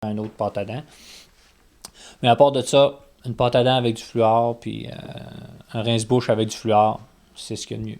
un autre pâte à dents. Mais à part de ça, une pâte à dents avec du fluor, puis un rince-bouche avec du fluor, c'est ce qu'il y a de mieux.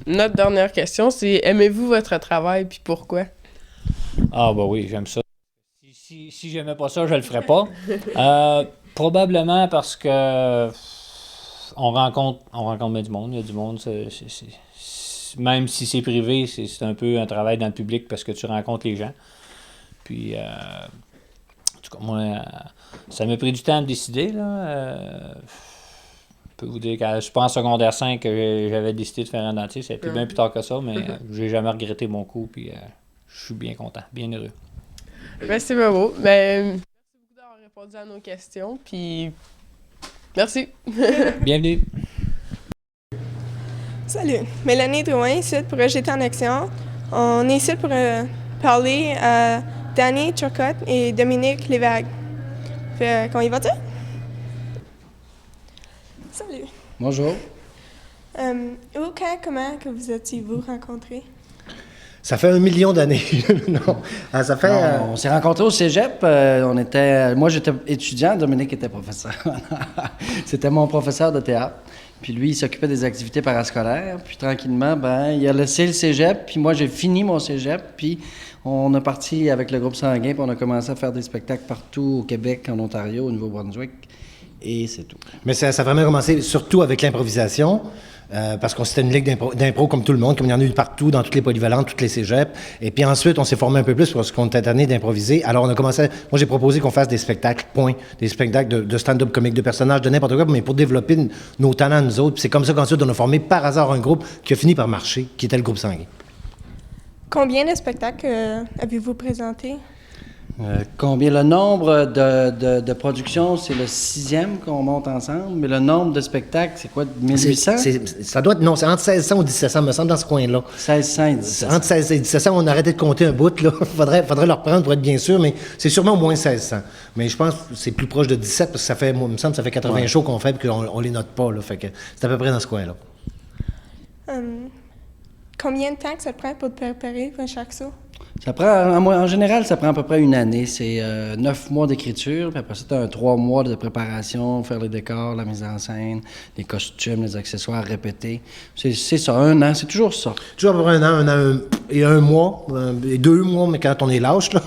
Notre dernière question, c'est aimez-vous votre travail, puis pourquoi? Ah bah oui, j'aime ça. Si j'aimais pas ça, je le ferais pas. Probablement parce que on rencontre bien du monde. Il y a du monde, même si c'est privé, c'est un peu un travail dans le public parce que tu rencontres les gens. Puis, en tout cas, moi, ça m'a pris du temps à me décider, là. Je peux vous dire que je suis pas en secondaire 5 que j'avais décidé de faire un dentier. Ça a été bien plus tard que ça, mais j'ai jamais regretté mon coup. Puis, je suis bien content, bien heureux. C'est bien beau. Merci beaucoup d'avoir répondu à nos questions, puis merci. Bienvenue. Salut, Mélanie Drouin, ici pour J'étais en action. On est ici pour parler à Danny Turcotte et Dominique Lévesque. Fait qu'on y va-tu? Salut. Bonjour. Où, quand, comment que vous étiez-vous rencontrés? Ça fait 1 million d'années. Non. Ça fait. On s'est rencontrés au cégep. Moi, j'étais étudiant, Dominique était professeur. C'était mon professeur de théâtre. Puis lui, il s'occupait des activités parascolaires. Puis tranquillement, il a laissé le cégep. Puis moi, j'ai fini mon cégep. Puis on a parti avec le groupe Sanguin. Puis on a commencé à faire des spectacles partout au Québec, en Ontario, au Nouveau-Brunswick. Et c'est tout. Mais ça a vraiment commencé surtout avec l'improvisation. Parce qu'on c'était une ligue d'impro comme tout le monde, comme il y en a eu partout, dans toutes les polyvalentes, toutes les cégeps. Et puis ensuite, on s'est formé un peu plus parce qu'on était tanné d'improviser. Alors on a commencé, moi j'ai proposé qu'on fasse des spectacles, des spectacles de stand-up comique, de personnages, de n'importe quoi, mais pour développer nos talents nous autres. Puis c'est comme ça qu'ensuite on a formé par hasard un groupe qui a fini par marcher, qui était le groupe Sanguin. Combien de spectacles avez-vous présenté? Le nombre de productions, c'est le 6e qu'on monte ensemble, mais le nombre de spectacles, c'est quoi, 1800? Ça doit être, non, c'est entre 1600 ou 1700, me semble, dans ce coin-là. 1600 et 1700. Entre 1600 et 1700, on a arrêté de compter un bout, là. faudrait le reprendre pour être bien sûr, mais c'est sûrement au moins 1600. Mais je pense que c'est plus proche de 17, parce que ça fait, moi, il me semble, ça fait 80 shows qu'on fait, puis qu'on les note pas, là. Fait que c'est à peu près dans ce coin-là. Combien de temps que ça te prend pour te préparer pour chaque show? Ça prend, en général, ça prend à peu près une année. C'est 9 mois d'écriture, puis après ça, tu as 3 mois de préparation, faire les décors, la mise en scène, les costumes, les accessoires répétés. C'est ça, 1 an, c'est toujours ça. Toujours à peu près un an et 1 mois, et 2 mois, mais quand on est lâche, là.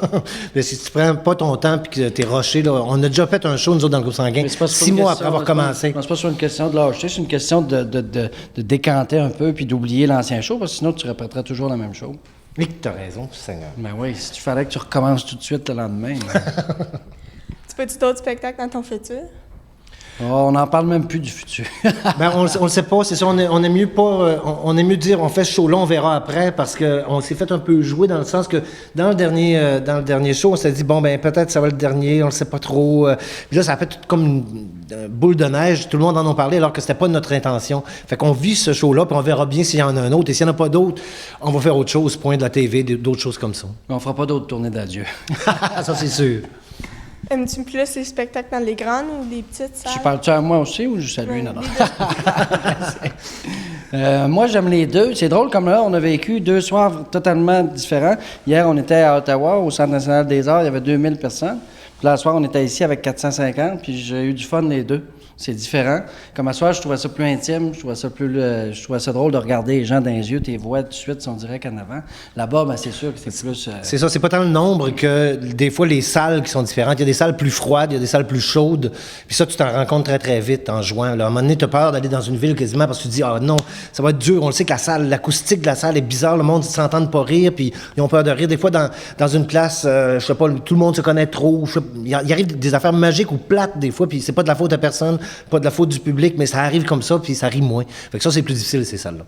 Mais si tu prends pas ton temps puis que t'es rushé, là, on a déjà fait un show, nous autres, dans le groupe Sanguin, 6 mois après avoir commencé. C'est pas sur une question de lâcher, c'est une question de décanter un peu puis d'oublier l'ancien show, parce que sinon, tu répéteras toujours la même chose. Oui, tu as raison, Seigneur. Ben oui, si tu fallait que tu recommences tout de suite le lendemain. Tu fais-tu d'autres spectacles dans ton futur? On n'en parle même plus du futur. On le sait pas, c'est ça, on aime mieux pas, on aime mieux dire on fait ce show-là, on verra après, parce qu'on s'est fait un peu jouer dans le sens que dans le dernier show, on s'est dit bon ben peut-être ça va être le dernier, on le sait pas trop. Puis là, ça a fait tout comme une boule de neige, tout le monde en a parlé alors que c'était pas notre intention. Fait qu'on vit ce show-là, puis on verra bien s'il y en a un autre, et s'il n'y en a pas d'autres, on va faire autre chose, point de la TV, d'autres choses comme ça. On fera pas d'autres tournées d'adieu. Ça c'est sûr. Aimes-tu plus les spectacles dans les grandes ou les petites salles? Tu parles-tu à moi aussi ou juste à lui? Ouais, Non. Moi, j'aime les deux. C'est drôle, comme là, on a vécu 2 soirs totalement différents. Hier, on était à Ottawa, au Centre national des arts, il y avait 2000 personnes. Puis là, le soir, on était ici avec 450, puis j'ai eu du fun les deux. C'est différent. Comme à soir, je trouvais ça plus intime, je trouvais ça drôle de regarder les gens dans les yeux, tes voix tout de suite sont directes en avant. Là-bas, c'est sûr que c'est plus... C'est ça, c'est pas tant le nombre que des fois les salles qui sont différentes. Il y a des salles plus froides, il y a des salles plus chaudes. Puis ça, tu t'en rends compte très, très vite en jouant. Là, à un moment donné, tu as peur d'aller dans une ville quasiment parce que tu te dis, ah non, ça va être dur. On le sait que l'acoustique de la salle est bizarre, le monde ne s'entend pas rire, puis ils ont peur de rire. Des fois, dans une place, je sais pas, tout le monde se connaît trop. Il arrive des affaires magiques ou plates des fois, puis c'est pas de la faute à personne, pas de la faute du public, mais ça arrive comme ça, puis ça rit moins. Fait que ça, c'est plus difficile, ces salles-là.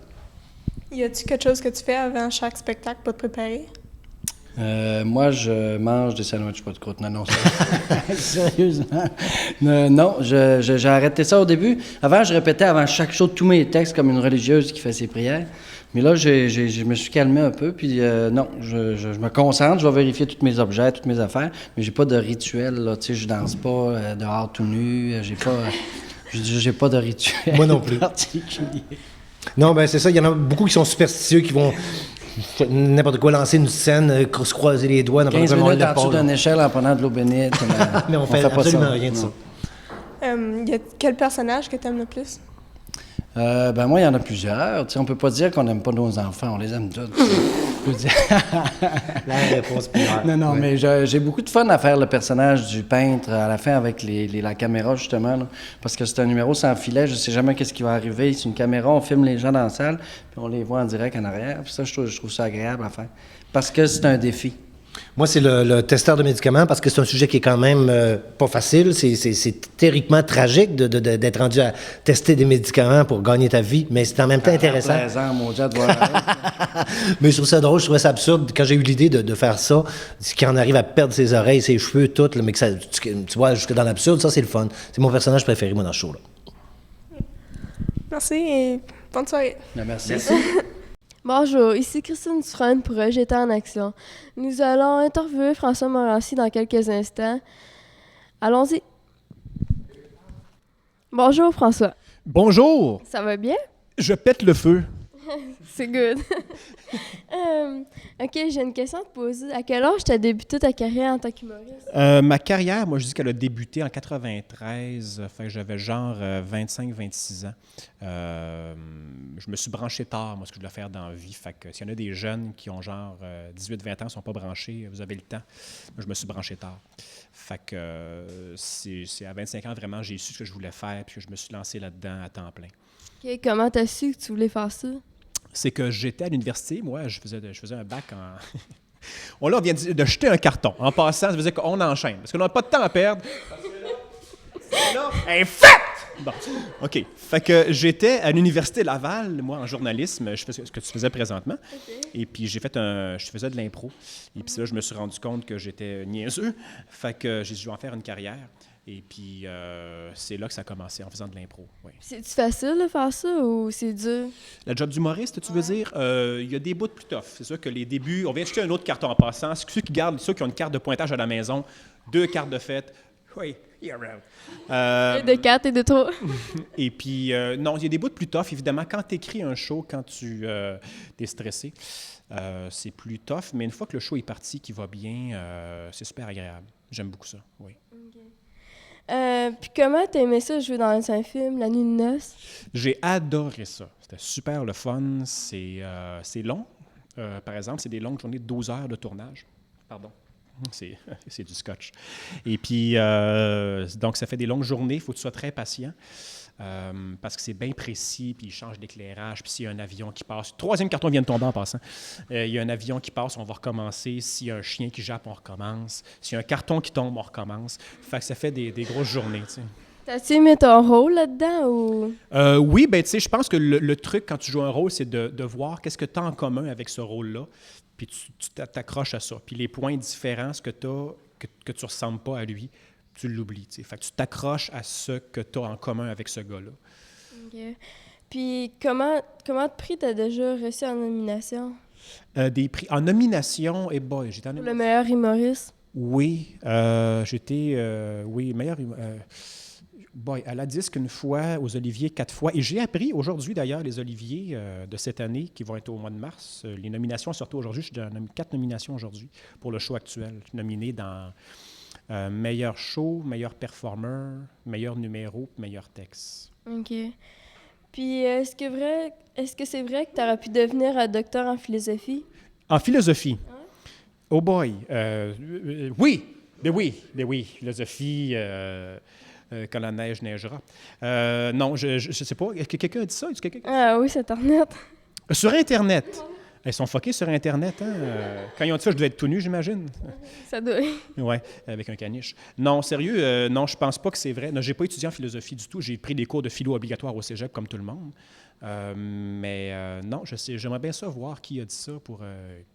Y a-tu quelque chose que tu fais avant chaque spectacle pour te préparer? Moi, je mange des sandwichs pas de croûte. Non, sérieusement. Non, j'ai arrêté ça au début. Avant, je répétais avant chaque show tous mes textes comme une religieuse qui fait ses prières. Mais là, je me suis calmé un peu, puis non, je me concentre, je vais vérifier tous mes objets, toutes mes affaires, mais j'ai pas de rituel, là, tu sais, je danse pas dehors tout nu, j'ai pas de rituel. Moi non plus. particulier. Non, ben c'est ça, il y en a beaucoup qui sont superstitieux, qui vont n'importe quoi, lancer une scène, se croiser les doigts, n'importe 15 quoi, on minutes en dessous l'épaule. d'une échelle en prenant de l'eau bénite. Mais on fait pas absolument ça. rien de ça. Y a quel personnage que t'aimes le plus? Moi, il y en a plusieurs. Tu sais, on peut pas dire qu'on n'aime pas nos enfants, on les aime tous. Je veux dire. La réponse primaire. Non, Ouais. mais j'ai beaucoup de fun à faire le personnage du peintre à la fin avec la caméra, justement, là, parce que c'est un numéro sans filet, je sais jamais qu'est-ce qui va arriver. C'est une caméra, on filme les gens dans la salle, puis on les voit en direct en arrière. Puis ça, je trouve ça agréable à faire, parce que c'est un défi. Moi, c'est le testeur de médicaments parce que c'est un sujet qui est quand même pas facile. C'est théoriquement tragique d'être rendu à tester des médicaments pour gagner ta vie, mais c'est en même temps intéressant. Plaisant, mon Dieu, de voir. Mais je trouve ça drôle, je trouvais ça absurde. Quand j'ai eu l'idée de faire ça, qu'il en arrive à perdre ses oreilles, ses cheveux, tout, là, mais que ça, tu vois, jusque dans l'absurde, ça, c'est le fun. C'est mon personnage préféré, moi, dans ce show-là. Merci et bonne soirée. Merci. Bonjour, ici Christine Dufresne pour J'étais en action. Nous allons interviewer François Morancy dans quelques instants. Allons-y. Bonjour François, Bonjour, ça va bien? je pète le feu. C'est good. OK, j'ai une question à te poser. À quel âge tu as débuté ta carrière en tant qu'humoriste? Ma carrière, moi, je dis qu'elle a débuté en 93, fait que j'avais genre 25-26 ans. Je me suis branché tard, moi, ce que je dois faire dans la vie. Fait que s'il y en a des jeunes qui ont genre 18-20 ans, ne sont pas branchés, vous avez le temps. Moi, je me suis branché tard. Fait que c'est à 25 ans, vraiment, j'ai su ce que je voulais faire, puis que je me suis lancé là-dedans à temps plein. OK, comment t'as su que tu voulais faire ça? C'est que j'étais à l'université, moi, je faisais un bac en... On là, on vient de jeter un carton. En passant, ça veut dire qu'on enchaîne, parce qu'on n'a pas de temps à perdre. Parce que là, elle est faite! Bon, OK. Fait que j'étais à l'Université Laval, moi, en journalisme. Je faisais ce que tu faisais présentement. Okay. Et puis, je faisais de l'impro. Et puis là, je me suis rendu compte que j'étais niaiseux. Fait que j'ai dû en faire une carrière. Et puis, c'est là que ça a commencé, en faisant de l'impro. Oui. C'est-tu facile de faire ça ou c'est dur? Le job d'humoriste, tu veux dire? Il y a des bouts plus tough. C'est sûr que les débuts... On vient de jeter un autre carton en passant. Ceux qui ont une carte de pointage à la maison, 2 cartes de fête. Oui, you're out. De 4 et de 3. Et puis, non, il y a des bouts plus tough. Évidemment, quand tu écris un show, quand tu es stressé, c'est plus tough. Mais une fois que le show est parti, qui va bien, c'est super agréable. J'aime beaucoup ça, oui. Puis comment t'as aimé ça jouer dans un film, La Nuit de noces? J'ai adoré ça. C'était super le fun. C'est long. Par exemple, c'est des longues journées de 12 heures de tournage. Pardon. C'est du scotch. Et puis, donc, ça fait des longues journées. Il faut que tu sois très patient parce que c'est bien précis, puis il change d'éclairage. Puis s'il y a un avion qui passe... 3e carton vient de tomber en passant. Il y a un avion qui passe, on va recommencer. S'il y a un chien qui jappe, on recommence. S'il y a un carton qui tombe, on recommence. Fait que ça fait des grosses journées, tu sais. T'as-tu aimé ton rôle là-dedans ou... Oui, ben tu sais, je pense que le truc quand tu joues un rôle, c'est de voir qu'est-ce que tu as en commun avec ce rôle-là, puis tu t'accroches à ça. Puis les points différents, ce que tu as, que tu ne ressembles pas à lui, tu l'oublies, tu sais. Fait que tu t'accroches à ce que tu as en commun avec ce gars-là. OK. Puis comment de prix t'as déjà reçu en nomination? Des prix. En nomination, j'étais en nomination. Pour le meilleur humoriste? Oui, meilleur à la disque une fois, aux Oliviers 4 fois. Et j'ai appris aujourd'hui, d'ailleurs, les Oliviers de cette année, qui vont être au mois de mars. Les nominations, surtout aujourd'hui, je suis dans 4 nominations aujourd'hui pour le show actuel. Je suis nominé dans meilleur show, meilleur performer, meilleur numéro, meilleur texte. OK. Puis, est-ce que c'est vrai que tu aurais pu devenir un docteur en philosophie? En philosophie? Hein? Oh boy! Oui! Philosophie... quand la neige neigera. Non, je sais pas. Est-ce que quelqu'un a dit ça? Ah oui, c'est Internet. Sur Internet? Ils sont fuckés sur Internet, hein? Quand ils ont dit ça, je devais être tout nu, j'imagine. Ça doit. Oui, avec un caniche. Non, sérieux, non, je pense pas que c'est vrai. Non, j'ai pas étudié en philosophie du tout. J'ai pris des cours de philo obligatoires au cégep, comme tout le monde. Non, j'aimerais bien ça voir qui a dit ça pour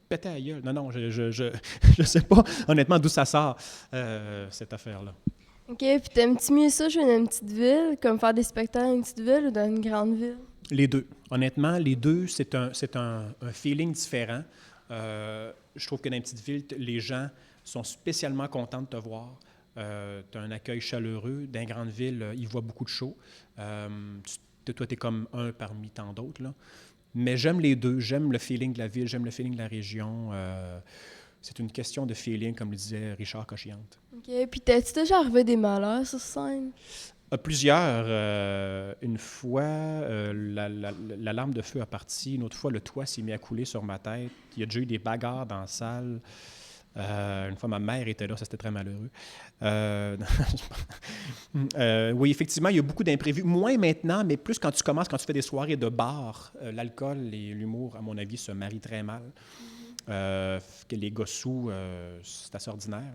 péter à la gueule. Non, je sais pas, honnêtement, d'où ça sort, cette affaire-là. OK, puis t'aimes-tu mieux ça jouer dans une petite ville, comme faire des spectacles dans une petite ville ou dans une grande ville? Les deux. Honnêtement, les deux, c'est un feeling différent. Je trouve que dans une petite ville, les gens sont spécialement contents de te voir. Tu as un accueil chaleureux. Dans une grande ville, ils voient beaucoup de shows. Toi, tu es comme un parmi tant d'autres, là. Mais j'aime les deux. J'aime le feeling de la ville, j'aime le feeling de la région. C'est une question de feeling, comme le disait Richard Cochiante. OK. Puis t'as-tu déjà arrivé des malheurs sur scène? Plusieurs. Une fois, la lampe de feu a parti. Une autre fois, le toit s'est mis à couler sur ma tête. Il y a déjà eu des bagarres dans la salle. Une fois, ma mère était là, ça c'était très malheureux. Oui, effectivement, il y a beaucoup d'imprévus. Moins maintenant, mais plus quand tu fais des soirées de bar. L'alcool et l'humour, à mon avis, se marient très mal. Que les gars sous, c'est assez ordinaire.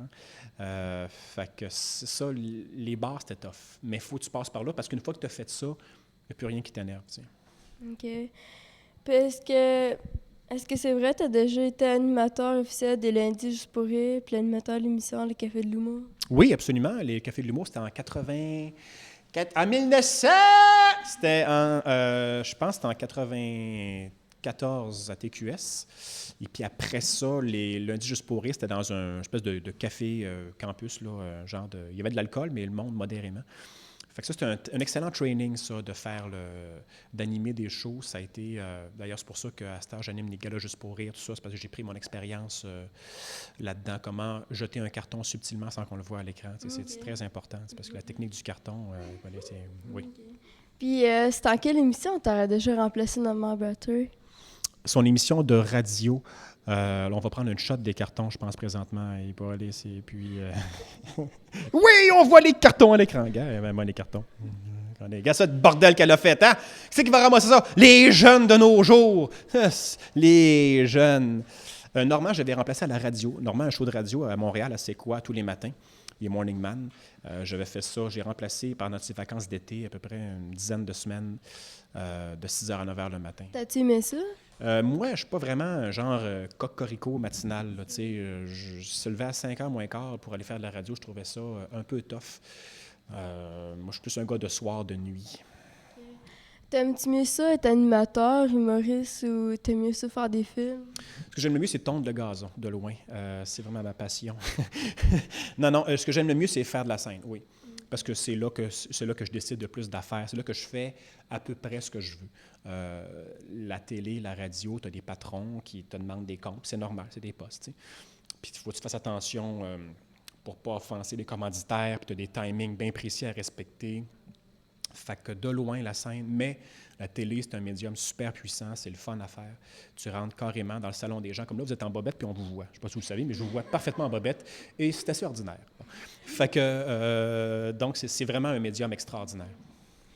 Hein. Fait que ça, les bars, c'était tough. Mais il faut que tu passes par là, parce qu'une fois que tu as fait ça, il n'y a plus rien qui t'énerve. Tu sais. OK. Puis est-ce que c'est vrai que tu as déjà été animateur officiel des Lundis Juste pour rire, puis l'animateur de l'émission Le Café de l'humour? Oui, absolument. Les Cafés de l'humour, c'était en 80... En 1900! C'était en... je pense que c'était en 94 à TQS. Et puis après ça, les Lundis Juste pour rire, c'était dans un espèce de café campus, là, il y avait de l'alcool, mais le monde modérément. Fait que ça, c'était un excellent training, ça, d'animer des shows. Ça a été, d'ailleurs, c'est pour ça qu'à cette heure, j'anime les galas Juste pour rire, tout ça. C'est parce que j'ai pris mon expérience là-dedans, comment jeter un carton subtilement sans qu'on le voit à l'écran. C'est très important, parce que la technique du carton, oui. Okay. Puis, c'est en quelle émission tu aurais déjà remplacé Normand Butter? Son émission de radio. Là, on va prendre une shot des cartons, je pense, présentement. Il va aller, puis... Oui, on voit les cartons à l'écran. Regarde, moi, les cartons. Regarde ça, le bordel qu'elle a fait, hein? Qui c'est qui va ramasser ça? Les jeunes de nos jours! Les jeunes! Normand, je l'avais remplacé à la radio. Normand, un show de radio à Montréal, à C'est quoi, tous les matins. Les Morning Man. J'avais fait ça. J'ai remplacé pendant ses vacances d'été, à peu près une dizaine de semaines, de 6h à 9h le matin. T'as-tu aimé ça? Moi, je ne suis pas vraiment un genre cocorico matinal. Là, je se levais à 5h moins quart pour aller faire de la radio. Je trouvais ça un peu tough. Moi, je suis plus un gars de soir, de nuit. T'aimes-tu mieux ça, être animateur, humoriste, ou t'aimes mieux ça faire des films? Ce que j'aime le mieux, c'est tondre le gazon, de loin. C'est vraiment ma passion. Non, ce que j'aime le mieux, c'est faire de la scène, oui. Parce que c'est là que je décide de plus d'affaires. C'est là que je fais à peu près ce que je veux. La télé, la radio, tu as des patrons qui te demandent des comptes. C'est normal, c'est des postes. T'sais. Puis il faut que tu fasses attention pour ne pas offenser les commanditaires. Puis tu as des timings bien précis à respecter. Fait que de loin, la scène, mais la télé, c'est un médium super puissant, c'est le fun à faire. Tu rentres carrément dans le salon des gens. Comme là, vous êtes en bobette, puis on vous voit. Je ne sais pas si vous le savez, mais je vous vois parfaitement en bobette, et c'est assez ordinaire. Fait que, donc, c'est vraiment un médium extraordinaire.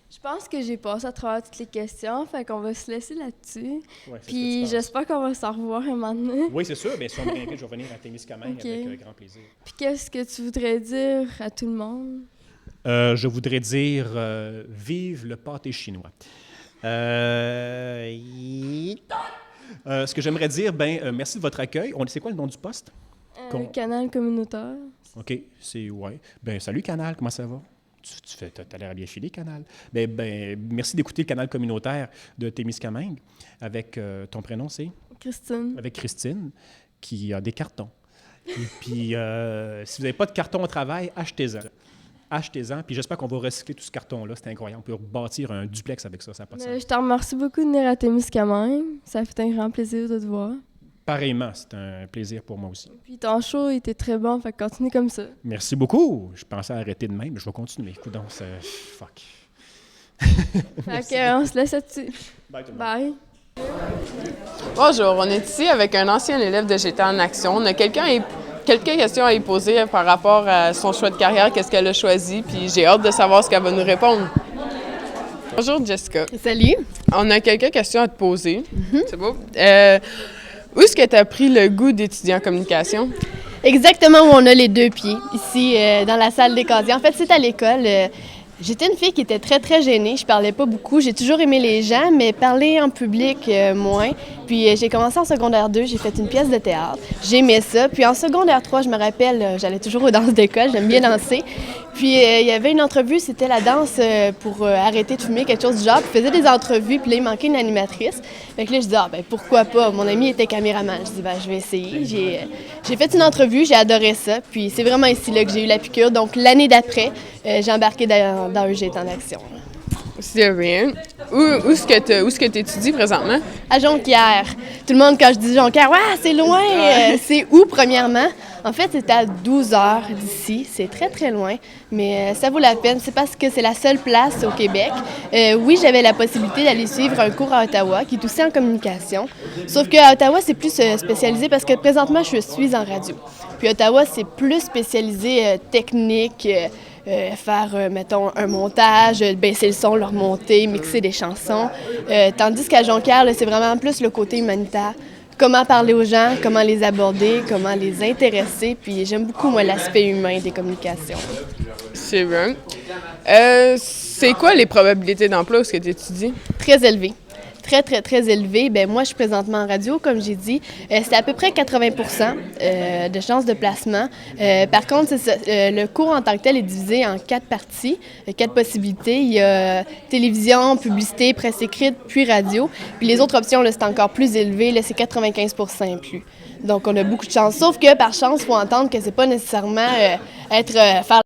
Je pense que j'ai passé à travers toutes les questions, fait qu'on va se laisser là-dessus. Ouais, puis j'espère qu'on va s'en revoir un moment donné. Oui, c'est sûr. Bien, si on me réinvite, je vais venir à Témiscamingue avec grand plaisir. Puis qu'est-ce que tu voudrais dire à tout le monde? Je voudrais dire vive le pâté chinois. Ce que j'aimerais dire, merci de votre accueil. C'est quoi le nom du poste? Canal communautaire. OK, ouais. Salut Canal, comment ça va? T'as l'air bien filé, Canal. Merci d'écouter le canal communautaire de Témiscamingue avec ton prénom, c'est? Christine. Avec Christine, qui a des cartons. Et puis, si vous n'avez pas de carton au travail, achetez-en. Achetez-en, puis j'espère qu'on va recycler tout ce carton-là. C'est incroyable. On peut bâtir un duplex avec ça, ça n'a pas de sens. Je te remercie beaucoup de venir à Témiscamingue. Ça fait un grand plaisir de te voir. Pareillement, c'est un plaisir pour moi aussi. Puis ton show était très bon, fait que continue comme ça. Merci beaucoup. Je pensais arrêter de même, mais je vais continuer. Coudonc, fuck. Fait qu'on se laisse là-dessus. Bye tout le monde. Bye. Bonjour, on est ici avec un ancien élève de J'étais en action. On a quelques questions à lui poser par rapport à son choix de carrière, qu'est-ce qu'elle a choisi, puis j'ai hâte de savoir ce qu'elle va nous répondre. Bonjour Jessica. Salut. On a quelques questions à te poser. C'est beau. Où est-ce que tu as pris le goût d'étudier en communication? Exactement où on a les deux pieds, ici dans la salle des casiers. En fait, c'est à l'école. J'étais une fille qui était très, très gênée. Je parlais pas beaucoup. J'ai toujours aimé les gens, mais parler en public, moins. Puis j'ai commencé en secondaire 2, j'ai fait une pièce de théâtre. J'aimais ça. Puis en secondaire 3, je me rappelle, j'allais toujours aux danses d'école, j'aime bien danser. Puis il y avait une entrevue, c'était la danse pour arrêter de fumer, quelque chose du genre. Puis je faisais des entrevues, puis là, il manquait une animatrice. Fait que là, je dis, pourquoi pas? Mon ami était caméraman. Je dis, je vais essayer. J'ai fait une entrevue, j'ai adoré ça. Puis c'est vraiment ici là, que j'ai eu la piqûre. Donc l'année d'après, j'ai embarqué dans un J'étais en action. C'est rien. Où est-ce que tu étudies présentement? À Jonquière. Tout le monde, quand je dis Jonquière, ouais, c'est loin. C'est où, premièrement? En fait, c'est à 12 heures d'ici. C'est très, très loin, mais ça vaut la peine. C'est parce que c'est la seule place au Québec. Oui, j'avais la possibilité d'aller suivre un cours à Ottawa, qui est aussi en communication. Sauf qu'à Ottawa, c'est plus spécialisé parce que présentement, je suis en radio. Puis Ottawa, c'est plus spécialisé technique, faire, mettons, un montage, baisser le son, le remonter, mixer des chansons. Tandis qu'à Jonquière, là, c'est vraiment plus le côté humanitaire. Comment parler aux gens, comment les aborder, comment les intéresser. Puis j'aime beaucoup, moi, l'aspect humain des communications. C'est bien. C'est quoi les probabilités d'emploi où ce que tu étudies? Très élevé. Très, très, très élevé. Bien, moi, je suis présentement en radio, comme j'ai dit. C'est à peu près 80 de chances de placement. Par contre, c'est ça, le cours en tant que tel est divisé en 4 parties, 4 possibilités. Il y a télévision, publicité, presse écrite, puis radio. Puis les autres options, là, c'est encore plus élevé. Là, c'est 95 et plus. Donc, on a beaucoup de chance. Sauf que, par chance, il faut entendre que c'est pas nécessairement faire